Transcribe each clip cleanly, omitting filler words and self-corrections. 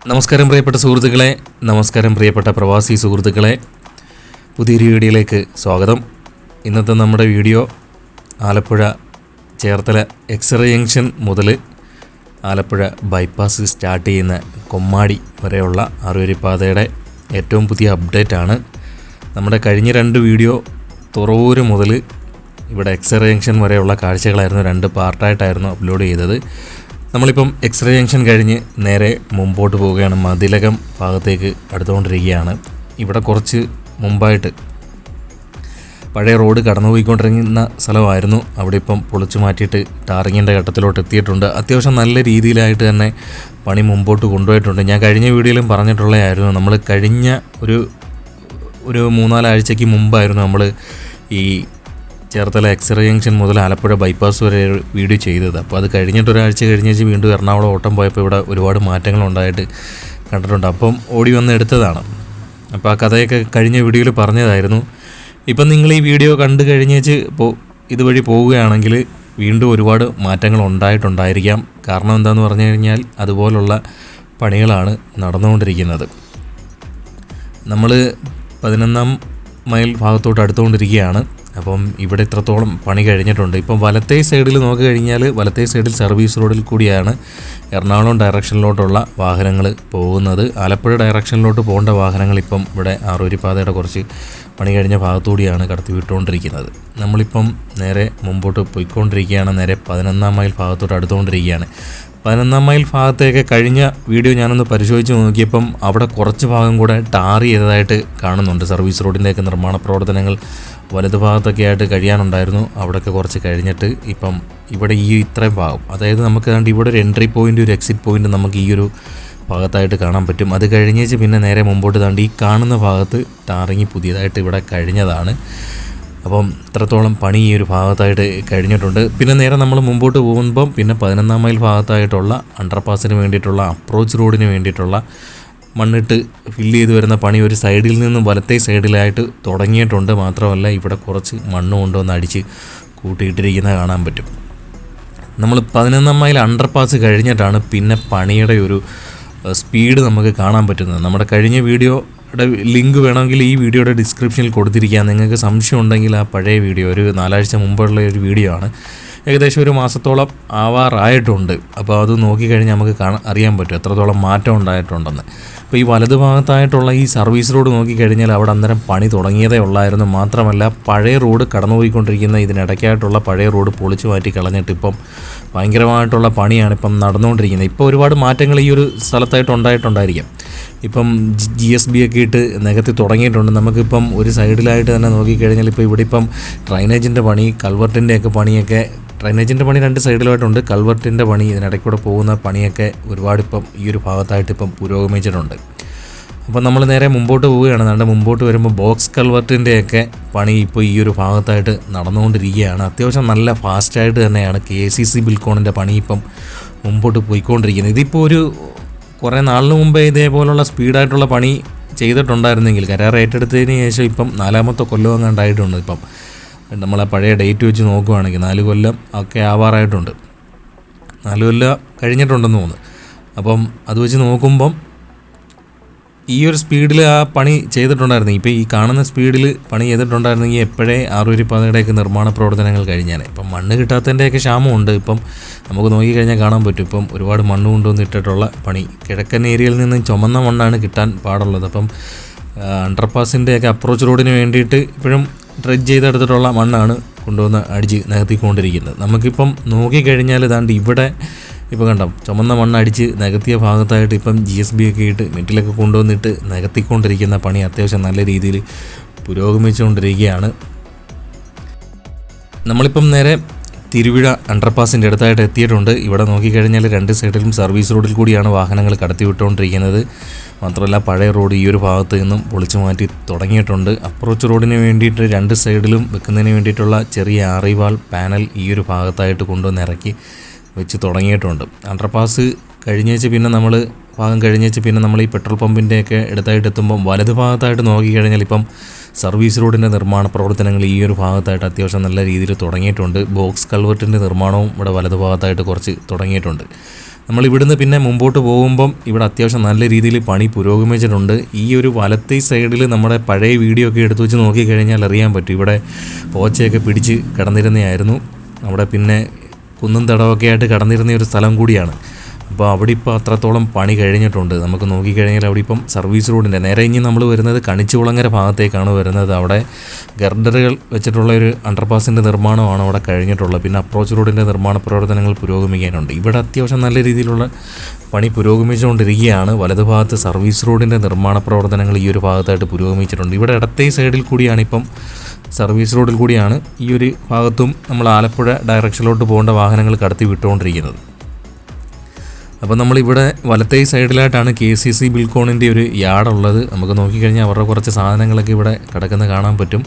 നമസ്കാരം പ്രിയപ്പെട്ട സുഹൃത്തുക്കളെ, നമസ്കാരം പ്രിയപ്പെട്ട പ്രവാസി സുഹൃത്തുക്കളെ, പുതിയൊരു വീഡിയോയിലേക്ക് സ്വാഗതം. ഇന്നത്തെ നമ്മുടെ video Alappuzha Cherthala X ray junction മുതൽ ആലപ്പുഴ ബൈപ്പാസ് സ്റ്റാർട്ട് ചെയ്യുന്ന കൊമ്മാടി വരെയുള്ള ആറുവരിപ്പാതയുടെ ഏറ്റവും പുതിയ അപ്ഡേറ്റാണ്. നമ്മുടെ കഴിഞ്ഞ രണ്ട് വീഡിയോ തുറവൂര് മുതൽ ഇവിടെ എക്സ്റേ ജംഗ്ഷൻ വരെയുള്ള കാഴ്ചകളായിരുന്നു, രണ്ട് പാർട്ടായിട്ടായിരുന്നു അപ്ലോഡ് ചെയ്തത്. നമ്മളിപ്പം എക്സ്റേ ജംഗ്ഷൻ കഴിഞ്ഞ് നേരെ മുമ്പോട്ട് പോവുകയാണ്, മതിലകം ഭാഗത്തേക്ക് അടുത്തുകൊണ്ടിരിക്കുകയാണ്. ഇവിടെ കുറച്ച് മുമ്പായിട്ട് പഴയ റോഡ് കടന്നുപോയിക്കൊണ്ടിരിക്കുന്ന സ്ഥലമായിരുന്നു. അവിടെ ഇപ്പം പൊളിച്ചു മാറ്റിയിട്ട് ടാറിങ്ങിൻ്റെ ഘട്ടത്തിലോട്ട് എത്തിയിട്ടുണ്ട്. അത്യാവശ്യം നല്ല രീതിയിലായിട്ട് തന്നെ പണി മുമ്പോട്ട് കൊണ്ടുപോയിട്ടുണ്ട്. ഞാൻ കഴിഞ്ഞ വീഡിയോയിലും പറഞ്ഞിട്ടുള്ളതായിരുന്നു, നമ്മൾ കഴിഞ്ഞ ഒരു 3-4 ആഴ്ചയ്ക്ക് മുമ്പായിരുന്നു നമ്മൾ ഈ ചേർത്തല എക്സ്റേ ജംഗ്ഷൻ മുതൽ ആലപ്പുഴ ബൈപ്പാസ് വരെ വീഡിയോ ചെയ്തത്. അപ്പോൾ അത് കഴിഞ്ഞിട്ട് ഒരാഴ്ച കഴിഞ്ഞേച്ച് വീണ്ടും എറണാകുളം ഓട്ടം പോയപ്പോൾ ഇവിടെ ഒരുപാട് മാറ്റങ്ങളുണ്ടായിട്ട് കണ്ടിട്ടുണ്ട്. അപ്പം ഓടി വന്ന് എടുത്തതാണ്. അപ്പോൾ ആ കഥയൊക്കെ കഴിഞ്ഞ വീഡിയോയിൽ പറഞ്ഞതായിരുന്നു. ഇപ്പം നിങ്ങൾ ഈ വീഡിയോ കണ്ടു കഴിഞ്ഞേച്ച് ഇതുവഴി പോവുകയാണെങ്കിൽ വീണ്ടും ഒരുപാട് മാറ്റങ്ങൾ ഉണ്ടായിട്ടുണ്ടായിരിക്കാം. കാരണം എന്താണെന്ന് പറഞ്ഞു കഴിഞ്ഞാൽ അതുപോലുള്ള പണികളാണ് നടന്നുകൊണ്ടിരിക്കുന്നത്. നമ്മൾ 11-ാം മൈൽ ഭാഗത്തോട്ട് അടുത്തുകൊണ്ടിരിക്കുകയാണ്. അപ്പം ഇവിടെ ഇത്രത്തോളം പണി കഴിഞ്ഞിട്ടുണ്ട്. ഇപ്പം വലത്തേ സൈഡിൽ നോക്കി കഴിഞ്ഞാൽ വലത്തേ സൈഡിൽ സർവീസ് റോഡിൽ കൂടിയാണ് എറണാകുളം ഡയറക്ഷനിലോട്ടുള്ള വാഹനങ്ങൾ പോകുന്നത്. ആലപ്പുഴ ഡയറക്ഷനിലോട്ട് പോകേണ്ട വാഹനങ്ങൾ ഇപ്പം ഇവിടെ ആറുവരിപ്പാതയുടെ കുറച്ച് പണി കഴിഞ്ഞ ഭാഗത്തുകൂടിയാണ് കടത്തി വിട്ടുകൊണ്ടിരിക്കുന്നത്. നമ്മളിപ്പം നേരെ മുമ്പോട്ട് പോയിക്കൊണ്ടിരിക്കുകയാണ്. നേരെ 11-ാം മൈൽ ഭാഗത്തോട്ട് അടുത്തുകൊണ്ടിരിക്കുകയാണ്. 11-ാം മൈൽ ഭാഗത്തേക്ക് കഴിഞ്ഞ വീഡിയോ ഞാനൊന്ന് പരിശോധിച്ച് നോക്കിയപ്പം അവിടെ കുറച്ച് ഭാഗം കൂടെ ടാർ ചെയ്തതായിട്ട് കാണുന്നുണ്ട്. സർവീസ് റോഡിൻ്റെയൊക്കെ നിർമ്മാണ പ്രവർത്തനങ്ങൾ വലത് ഭാഗത്തൊക്കെ ആയിട്ട് കഴിയാനുണ്ടായിരുന്നു. അവിടെയൊക്കെ കുറച്ച് കഴിഞ്ഞിട്ട് ഇപ്പം ഇവിടെ ഈ ഇത്രയും ഭാഗം, അതായത് നമുക്ക് ഏതാണ്ട് ഇവിടെ ഒരു എൻട്രി പോയിൻ്റ്, ഒരു എക്സിറ്റ് പോയിൻ്റ് നമുക്ക് ഈ ഒരു ഭാഗത്തായിട്ട് കാണാൻ പറ്റും. അത് കഴിഞ്ഞേച്ച് പിന്നെ നേരെ മുമ്പോട്ട് താണ്ടി ഈ കാണുന്ന ഭാഗത്ത് ടാറിങ് പുതിയതായിട്ട് ഇവിടെ കഴിഞ്ഞതാണ്. അപ്പം ഇത്രത്തോളം പണി ഈ ഒരു ഭാഗത്തായിട്ട് കഴിഞ്ഞിട്ടുണ്ട്. പിന്നെ നേരെ നമ്മൾ മുമ്പോട്ട് പോകുമ്പം പിന്നെ 11-ാം മൈൽ ഭാഗത്തായിട്ടുള്ള അണ്ടർപാസിന് വേണ്ടിയിട്ടുള്ള അപ്രോച്ച് റോഡിന് വേണ്ടിയിട്ടുള്ള മണ്ണിട്ട് ഫില്ല് ചെയ്ത് വരുന്ന പണി ഒരു സൈഡിൽ നിന്നും വലത്തേ സൈഡിലായിട്ട് തുടങ്ങിയിട്ടുണ്ട്. മാത്രമല്ല ഇവിടെ കുറച്ച് മണ്ണ് കൊണ്ടുവന്ന് അടിച്ച് കൂട്ടിയിട്ടിരിക്കുന്നത് കാണാൻ പറ്റും. നമ്മൾ 11-ാം മൈൽ അണ്ടർപാസ് കഴിഞ്ഞിട്ടാണ് പിന്നെ പണിയുടെ ഒരു സ്പീഡ് നമുക്ക് കാണാൻ പറ്റുന്നത്. നമ്മുടെ കഴിഞ്ഞ വീഡിയോയുടെ ലിങ്ക് വേണമെങ്കിൽ ഈ വീഡിയോയുടെ ഡിസ്ക്രിപ്ഷനിൽ കൊടുത്തിരിക്കുക. നിങ്ങൾക്ക് സംശയം ഉണ്ടെങ്കിൽ ആ പഴയ വീഡിയോ ഒരു 4 ആഴ്ച മുമ്പുള്ള ഒരു വീഡിയോ ആണ്. ഏകദേശം ഒരു മാസത്തോളം ആവാറായിട്ടുണ്ട്. അപ്പോൾ അത് നോക്കിക്കഴിഞ്ഞാൽ നമുക്ക് അറിയാൻ പറ്റും എത്രത്തോളം മാറ്റം ഉണ്ടായിട്ടുണ്ടെന്ന്. അപ്പോൾ ഈ വലത് ഭാഗത്തായിട്ടുള്ള ഈ സർവീസ് റോഡ് നോക്കിക്കഴിഞ്ഞാൽ അവിടെ അന്നേരം പണി തുടങ്ങിയതേ ഉള്ളായിരുന്നു. മാത്രമല്ല പഴയ റോഡ് കടന്നുപോയിക്കൊണ്ടിരിക്കുന്ന ഇതിനിടയ്ക്കായിട്ടുള്ള പഴയ റോഡ് പൊളിച്ചു മാറ്റി കളഞ്ഞിട്ട് ഇപ്പം ഭയങ്കരമായിട്ടുള്ള പണിയാണ് ഇപ്പം നടന്നുകൊണ്ടിരിക്കുന്നത്. ഇപ്പോൾ ഒരുപാട് മാറ്റങ്ങൾ ഈ ഒരു സ്ഥലത്തായിട്ട് ഉണ്ടായിട്ടുണ്ടായിരിക്കും. ഇപ്പം GSB ഒക്കെ ഇട്ട് നികത്തി തുടങ്ങിയിട്ടുണ്ട്. നമുക്കിപ്പം ഒരു സൈഡിലായിട്ട് തന്നെ നോക്കിക്കഴിഞ്ഞാൽ ഇപ്പോൾ ഇവിടെ ഇപ്പം ഡ്രൈനേജിൻ്റെ പണി, കൾവർട്ടിൻ്റെയൊക്കെ പണിയൊക്കെ, ഡ്രൈനേജിൻ്റെ പണി 2 സൈഡിലായിട്ടുണ്ട്. കൾവർട്ടിൻ്റെ പണി, ഇതിനിടയ്ക്കൂടെ പോകുന്ന പണിയൊക്കെ ഒരുപാട് ഇപ്പം ഈ ഒരു ഭാഗത്തായിട്ട് ഇപ്പം പുരോഗമിച്ചിട്ടുണ്ട്. അപ്പോൾ നമ്മൾ നേരെ മുമ്പോട്ട് പോവുകയാണ്. നമ്മുടെ മുമ്പോട്ട് വരുമ്പോൾ ബോക്സ് കൾവർട്ടിൻ്റെയൊക്കെ പണി ഇപ്പോൾ ഈ ഒരു ഭാഗത്തായിട്ട് നടന്നുകൊണ്ടിരിക്കുകയാണ്. അത്യാവശ്യം നല്ല ഫാസ്റ്റായിട്ട് തന്നെയാണ് KCC ബിൽക്കോണിൻ്റെ പണി ഇപ്പം മുമ്പോട്ട് പോയിക്കൊണ്ടിരിക്കുന്നത്. ഇതിപ്പോൾ ഒരു കുറേ നാളിന് മുമ്പേ ഇതേപോലുള്ള സ്പീഡായിട്ടുള്ള പണി ചെയ്തിട്ടുണ്ടായിരുന്നെങ്കിൽ കരാർ ഏറ്റെടുത്തതിന് ശേഷം ഇപ്പം 4-ാമത്തെ കൊല്ലം എങ്ങാണ്ടായിട്ടുണ്ട്. ഇപ്പം നമ്മളെ പഴയ ഡേറ്റ് വെച്ച് നോക്കുകയാണെങ്കിൽ 4 കൊല്ലം ഒക്കെ ആവാറായിട്ടുണ്ട്. 4 കൊല്ലം കഴിഞ്ഞിട്ടുണ്ടെന്ന് തോന്നുന്നു. അപ്പം അത് വെച്ച് നോക്കുമ്പം ഈ ഒരു സ്പീഡിൽ ആ പണി ചെയ്തിട്ടുണ്ടായിരുന്നു. ഇപ്പോൾ ഈ കാണുന്ന സ്പീഡിൽ പണി ചെയ്തിട്ടുണ്ടായിരുന്നെങ്കിൽ എപ്പോഴേ ആറുവരിപ്പാതയുടെയൊക്കെ നിർമ്മാണ പ്രവർത്തനങ്ങൾ കഴിഞ്ഞാൽ. ഇപ്പം മണ്ണ് കിട്ടാത്തതിൻ്റെയൊക്കെ ക്ഷാമമുണ്ട്. ഇപ്പം നമുക്ക് നോക്കിക്കഴിഞ്ഞാൽ കാണാൻ പറ്റും. ഇപ്പം ഒരുപാട് മണ്ണ് കൊണ്ടുവന്നിട്ടിട്ടുള്ള പണി, കിഴക്കൻ ഏരിയയിൽ നിന്നും ചുമന്ന മണ്ണാണ് കിട്ടാൻ പാടുള്ളത്. അപ്പം അണ്ടർപാസിൻ്റെയൊക്കെ അപ്രോച്ച് റോഡിന് വേണ്ടിയിട്ട് ഇപ്പോഴും ഡ്രെഡ്ജ് ചെയ്തെടുത്തിട്ടുള്ള മണ്ണാണ് കൊണ്ടുവന്ന് അടിച്ച് നികത്തിക്കൊണ്ടിരിക്കുന്നത്. നമുക്കിപ്പം നോക്കിക്കഴിഞ്ഞാൽ ഇതാണ്ട് ഇവിടെ ഇപ്പോൾ കണ്ടോ, ചുമന്ന മണ്ണ് അടിച്ച് നികത്തിയ ഭാഗത്തായിട്ട് ഇപ്പം GSB ഒക്കെ ഇട്ട് മെറ്റിലൊക്കെ കൊണ്ടുവന്നിട്ട് നികത്തിക്കൊണ്ടിരിക്കുന്ന പണി അത്യാവശ്യം നല്ല രീതിയിൽ പുരോഗമിച്ചുകൊണ്ടിരിക്കുകയാണ്. നമ്മളിപ്പം നേരെ തിരുവിഴ അണ്ടർപാസിൻ്റെ അടുത്തായിട്ട് എത്തിയിട്ടുണ്ട്. ഇവിടെ നോക്കിക്കഴിഞ്ഞാൽ 2 സൈഡിലും സർവീസ് റോഡിൽ കൂടിയാണ് വാഹനങ്ങൾ കടത്തിവിട്ടുകൊണ്ടിരിക്കുന്നത്. മാത്രമല്ല പഴയ റോഡ് ഈ ഒരു ഭാഗത്ത് നിന്നും പൊളിച്ചു മാറ്റി തുടങ്ങിയിട്ടുണ്ട്. അപ്രോച്ച് റോഡിന് വേണ്ടിയിട്ട് 2 സൈഡിലും വെക്കുന്നതിന് വേണ്ടിയിട്ടുള്ള ചെറിയ ആറിവാൾ പാനൽ ഈ ഒരു ഭാഗത്തായിട്ട് കൊണ്ടുവന്ന് ഇറക്കി വെച്ച് തുടങ്ങിയിട്ടുണ്ട്. അണ്ടർപാസ് കഴിഞ്ഞേച്ച് പിന്നെ നമ്മൾ ഈ പെട്രോൾ പമ്പിൻ്റെയൊക്കെ അടുത്തായിട്ട് എത്തുമ്പം വലത് ഭാഗത്തായിട്ട് നോക്കിക്കഴിഞ്ഞാൽ ഇപ്പം സർവീസ് റോഡിൻ്റെ നിർമ്മാണ പ്രവർത്തനങ്ങൾ ഈ ഒരു ഭാഗത്തായിട്ട് അത്യാവശ്യം നല്ല രീതിയിൽ തുടങ്ങിയിട്ടുണ്ട്. ബോക്സ് കൾവർട്ടിൻ്റെ നിർമ്മാണവും ഇവിടെ വലത് ഭാഗത്തായിട്ട് കുറച്ച് തുടങ്ങിയിട്ടുണ്ട്. നമ്മളിവിടുന്ന് പിന്നെ മുമ്പോട്ട് പോകുമ്പം ഇവിടെ അത്യാവശ്യം നല്ല രീതിയിൽ പണി പുരോഗമിച്ചിട്ടുണ്ട്. ഈ ഒരു വലത്തെ സൈഡിൽ നമ്മുടെ പഴയ വീഡിയോ ഒക്കെ എടുത്തു വെച്ച് നോക്കിക്കഴിഞ്ഞാൽ അറിയാൻ പറ്റും. ഇവിടെ പോച്ചയൊക്കെ പിടിച്ച് കിടന്നിരുന്നതായിരുന്നു. അവിടെ പിന്നെ കുന്നും തടമൊക്കെ ആയിട്ട് കിടന്നിരുന്ന ഒരു സ്ഥലം കൂടിയാണ്. അപ്പോൾ അവിടെ ഇപ്പോൾ അത്രത്തോളം പണി കഴിഞ്ഞിട്ടുണ്ട്. നമുക്ക് നോക്കിക്കഴിഞ്ഞാൽ അവിടെ ഇപ്പം സർവീസ് റോഡിൻ്റെ നേരെ ഇനി നമ്മൾ വരുന്നത് കണിച്ചുകുളങ്ങര ഭാഗത്തേക്കാണ് വരുന്നത്. അവിടെ ഗർഡറുകൾ വെച്ചിട്ടുള്ള ഒരു അണ്ടർപാസിൻ്റെ നിർമ്മാണമാണ് അവിടെ കഴിഞ്ഞിട്ടുള്ളത്. പിന്നെ അപ്രോച്ച് റോഡിൻ്റെ നിർമ്മാണ പ്രവർത്തനങ്ങൾ പുരോഗമിക്കാനുണ്ട്. ഇവിടെ അത്യാവശ്യം നല്ല രീതിയിലുള്ള പണി പുരോഗമിച്ചുകൊണ്ടിരിക്കുകയാണ്. വലതുഭാഗത്ത് സർവീസ് റോഡിൻ്റെ നിർമ്മാണ പ്രവർത്തനങ്ങൾ ഈ ഒരു ഭാഗത്തായിട്ട് പുരോഗമിച്ചിട്ടുണ്ട്. ഇവിടെ ഇടത്തെ സൈഡിൽ കൂടിയാണ് ഇപ്പം സർവീസ് റോഡിൽ കൂടിയാണ് ഈ ഒരു ഭാഗത്തും നമ്മൾ ആലപ്പുഴ ഡയറക്ഷനിലോട്ട് പോകേണ്ട വാഹനങ്ങൾ കടത്തി വിട്ടുകൊണ്ടിരിക്കുന്നത്. അപ്പോൾ നമ്മളിവിടെ വലത്തേ സൈഡിലായിട്ടാണ് KCC ബിൽക്കോണിൻ്റെ ഒരു യാർഡുള്ളത്. നമുക്ക് നോക്കിക്കഴിഞ്ഞാൽ അവരുടെ കുറച്ച് സാധനങ്ങളൊക്കെ ഇവിടെ കിടക്കുന്നത് കാണാൻ പറ്റും.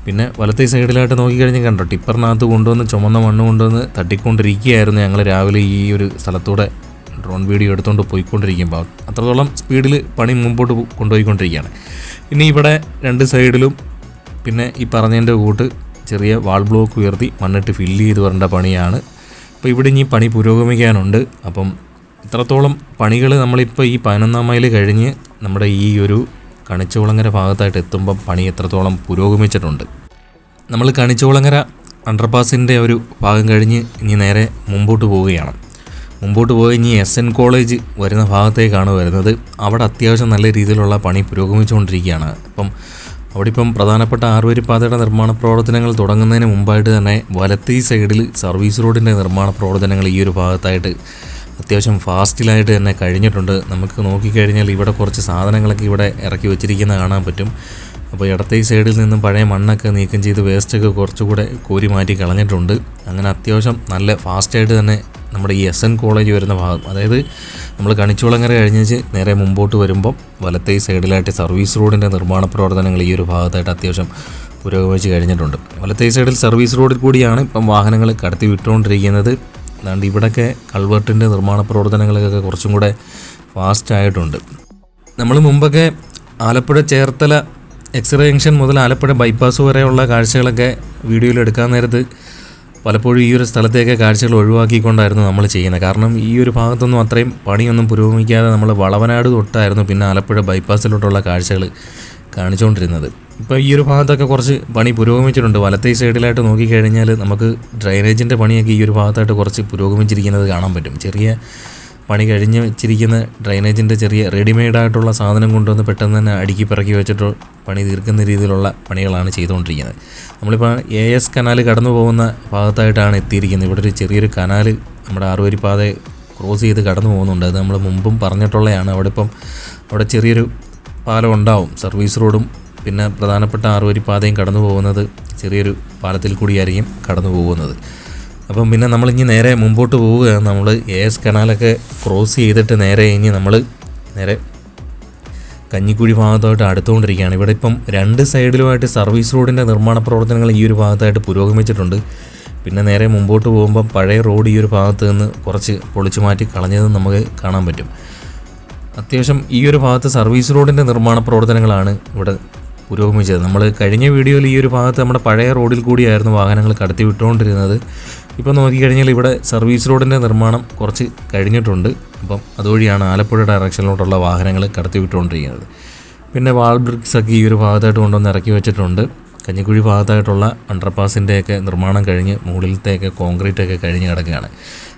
പിന്നെ വലത്തേ സൈഡിലായിട്ട് നോക്കിക്കഴിഞ്ഞാൽ കണ്ടോ, ടിപ്പറിനകത്ത് കൊണ്ടുവന്ന് ചുമന്ന മണ്ണ് കൊണ്ടുവന്ന് തട്ടിക്കൊണ്ടിരിക്കുകയായിരുന്നു ഞങ്ങൾ രാവിലെ ഈ ഒരു സ്ഥലത്തൂടെ ഡ്രോൺ വീഡിയോ എടുത്തുകൊണ്ട് പോയിക്കൊണ്ടിരിക്കുമ്പോൾ. അത്രത്തോളം സ്പീഡിൽ പണി മുമ്പോട്ട് കൊണ്ടുപോയിക്കൊണ്ടിരിക്കുകയാണ്. ഇനി ഇവിടെ രണ്ട് സൈഡിലും പിന്നെ ഈ പറഞ്ഞതിൻ്റെ കൂട്ട് ചെറിയ വാൾ ബ്ലോക്ക് ഉയർത്തി മണ്ണിട്ട് ഫില്ല് ചെയ്ത് വരേണ്ട പണിയാണ്. അപ്പോൾ ഇവിടെ ഇനി പണി പുരോഗമിക്കാനുണ്ട്. അപ്പം ഇത്രത്തോളം പണികൾ നമ്മളിപ്പോൾ ഈ 11 മൈൽ കഴിഞ്ഞ് നമ്മുടെ ഈ ഒരു കണിച്ചുകുളങ്ങര ഭാഗത്തായിട്ട് എത്തുമ്പം പണി എത്രത്തോളം പുരോഗമിച്ചിട്ടുണ്ട്. നമ്മൾ കണിച്ചുകുളങ്ങര അണ്ടർപാസിൻ്റെ ഒരു ഭാഗം കഴിഞ്ഞ് ഇനി നേരെ മുമ്പോട്ട് പോവുകയാണ്. മുമ്പോട്ട് പോയി ഇനി SN കോളേജ് വരുന്ന ഭാഗത്തേക്കാണ് വരുന്നത്. അവിടെ അത്യാവശ്യം നല്ല രീതിയിലുള്ള പണി പുരോഗമിച്ചുകൊണ്ടിരിക്കുകയാണ്. അപ്പം അവിടെ ഇപ്പം പ്രധാനപ്പെട്ട ആറുവരിപ്പാതയുടെ നിർമ്മാണ പ്രവർത്തനങ്ങൾ തുടങ്ങുന്നതിന് മുമ്പായിട്ട് തന്നെ വലത്തേ സൈഡിൽ സർവീസ് റോഡിൻ്റെ നിർമ്മാണ പ്രവർത്തനങ്ങൾ ഈ ഒരു ഭാഗത്തായിട്ട് അത്യാവശ്യം ഫാസ്റ്റിലായിട്ട് തന്നെ കഴിഞ്ഞിട്ടുണ്ട്. നമുക്ക് നോക്കിക്കഴിഞ്ഞാൽ ഇവിടെ കുറച്ച് സാധനങ്ങളൊക്കെ ഇവിടെ ഇറക്കി വെച്ചിരിക്കുന്നത് കാണാൻ പറ്റും. അപ്പോൾ ഇടത്തേ സൈഡിൽ നിന്നും പഴയ മണ്ണൊക്കെ നീക്കം ചെയ്ത് വേസ്റ്റൊക്കെ കുറച്ചുകൂടെ കോരി മാറ്റി കളഞ്ഞിട്ടുണ്ട്. അങ്ങനെ അത്യാവശ്യം നല്ല ഫാസ്റ്റായിട്ട് തന്നെ നമ്മുടെ ഈ SN കോളേജ് വരുന്ന ഭാഗം, അതായത് നമ്മൾ കണിച്ചുകുളങ്ങര കഴിഞ്ഞ് നേരെ മുമ്പോട്ട് വരുമ്പം വലത്തേ സൈഡിലായിട്ട് സർവീസ് റോഡിൻ്റെ നിർമ്മാണ പ്രവർത്തനങ്ങൾ ഈ ഒരു ഭാഗത്തായിട്ട് അത്യാവശ്യം പുരോഗമിച്ച് കഴിഞ്ഞിട്ടുണ്ട്. വലത്തേ സൈഡിൽ സർവീസ് റോഡിൽ കൂടിയാണ് ഇപ്പം വാഹനങ്ങൾ കടത്തി വിട്ടുകൊണ്ടിരിക്കുന്നത്. അതാണ്ട് ഇവിടെയൊക്കെ കൾവർട്ടിൻ്റെ നിർമ്മാണ പ്രവർത്തനങ്ങളൊക്കെ കുറച്ചും കൂടെ ഫാസ്റ്റായിട്ടുണ്ട്. നമ്മൾ മുമ്പൊക്കെ ആലപ്പുഴ ചേർത്തല എക്സ്റേ ജംഗ്ഷൻ മുതൽ ആലപ്പുഴ ബൈപ്പാസ് വരെയുള്ള കാഴ്ചകളൊക്കെ വീഡിയോയിൽ എടുക്കാൻ നേരത്ത് പലപ്പോഴും ഈ ഒരു സ്ഥലത്തേക്ക് കാഴ്ചകൾ ഒഴിവാക്കിക്കൊണ്ടായിരുന്നു നമ്മൾ ചെയ്യുന്നത്. കാരണം ഈ ഒരു ഭാഗത്തൊന്നും അത്രയും പണിയൊന്നും പുരോഗമിക്കാതെ നമ്മൾ വളവനാട് തൊട്ടായിരുന്നു പിന്നെ ആലപ്പുഴ ബൈപ്പാസിലോട്ടുള്ള കാഴ്ചകൾ കാണിച്ചുകൊണ്ടിരുന്നത്. ഇപ്പോൾ ഈ ഒരു ഭാഗത്തൊക്കെ കുറച്ച് പണി പുരോഗമിച്ചിട്ടുണ്ട്. വലത്തേ സൈഡിലായിട്ട് നോക്കിക്കഴിഞ്ഞാൽ നമുക്ക് ഡ്രൈനേജിൻ്റെ പണിയൊക്കെ ഈ ഒരു ഭാഗത്തായിട്ട് കുറച്ച് പുരോഗമിച്ചിരിക്കുന്നത് കാണാൻ പറ്റും. ചെറിയ പണി കഴിഞ്ഞ് വെച്ചിരിക്കുന്ന ഡ്രൈനേജിൻ്റെ ചെറിയ റെഡിമെയ്ഡായിട്ടുള്ള സാധനം കൊണ്ടുവന്ന് പെട്ടെന്ന് തന്നെ അടുക്കി പിറക്കി വെച്ചിട്ട് പണി തീർക്കുന്ന രീതിയിലുള്ള പണികളാണ് ചെയ്തുകൊണ്ടിരിക്കുന്നത്. നമ്മളിപ്പോൾ AS കനാൽ കടന്നു പോകുന്ന ഭാഗത്തായിട്ടാണ് എത്തിയിരിക്കുന്നത്. ഇവിടെ ഒരു ചെറിയൊരു കനാൽ നമ്മുടെ ആറുവരിപ്പാത ക്രോസ് ചെയ്ത് കടന്നു പോകുന്നുണ്ട്. അത് നമ്മൾ മുമ്പും പറഞ്ഞിട്ടുള്ളതാണ്. അവിടെ ചെറിയൊരു പാലം ഉണ്ടാവും. സർവീസ് റോഡും പിന്നെ പ്രധാനപ്പെട്ട ആറുവരിപ്പാതയും കടന്നു പോകുന്നത് ചെറിയൊരു പാലത്തിൽ കൂടിയായിരിക്കും കടന്നു പോകുന്നത്. അപ്പം പിന്നെ നമ്മളിനി നേരെ മുമ്പോട്ട് പോവുകയാണ്. നമ്മൾ AS കനാലൊക്കെ ക്രോസ് ചെയ്തിട്ട് നേരെ നമ്മൾ നേരെ കഞ്ഞിക്കുഴി ഭാഗത്തായിട്ട് അടുത്തുകൊണ്ടിരിക്കുകയാണ്. ഇവിടെ ഇപ്പം രണ്ട് സൈഡിലുമായിട്ട് സർവീസ് റോഡിൻ്റെ നിർമ്മാണ പ്രവർത്തനങ്ങൾ ഈ ഒരു ഭാഗത്തായിട്ട് പുരോഗമിച്ചിട്ടുണ്ട്. പിന്നെ നേരെ മുമ്പോട്ട് പോകുമ്പം പഴയ റോഡ് ഈ ഒരു ഭാഗത്ത് നിന്ന് കുറച്ച് പൊളിച്ചു മാറ്റി കളഞ്ഞതെന്ന് നമുക്ക് കാണാൻ പറ്റും. അത്യാവശ്യം ഈ ഒരു ഭാഗത്ത് സർവീസ് റോഡിൻ്റെ നിർമ്മാണ പ്രവർത്തനങ്ങളാണ് ഇവിടെ പുരോഗമിച്ചത്. നമ്മൾ കഴിഞ്ഞ വീഡിയോയിൽ ഈ ഒരു ഭാഗത്ത് നമ്മുടെ പഴയ റോഡിൽ കൂടിയായിരുന്നു വാഹനങ്ങൾ കടത്തി വിട്ടുകൊണ്ടിരുന്നത്. ഇപ്പോൾ നോക്കിക്കഴിഞ്ഞാൽ ഇവിടെ സർവീസ് റോഡിൻ്റെ നിർമ്മാണം കുറച്ച് കഴിഞ്ഞിട്ടുണ്ട്. അപ്പം അതുവഴിയാണ് ആലപ്പുഴ ഡയറക്ഷനിലോട്ടുള്ള വാഹനങ്ങൾ കടത്തി വിട്ടുകൊണ്ടിരിക്കുന്നത്. പിന്നെ വാൾ ബ്രിക്സൊക്കെ ഈ ഒരു ഭാഗത്തായിട്ട് കൊണ്ടുവന്ന് ഇറക്കി വെച്ചിട്ടുണ്ട്. കഞ്ഞിക്കുഴി ഭാഗത്തായിട്ടുള്ള അണ്ടർപാസിൻ്റെയൊക്കെ നിർമ്മാണം കഴിഞ്ഞ് മുകളിലത്തെയൊക്കെ കോൺക്രീറ്റൊക്കെ കഴിഞ്ഞ് കിടക്കുകയാണ്.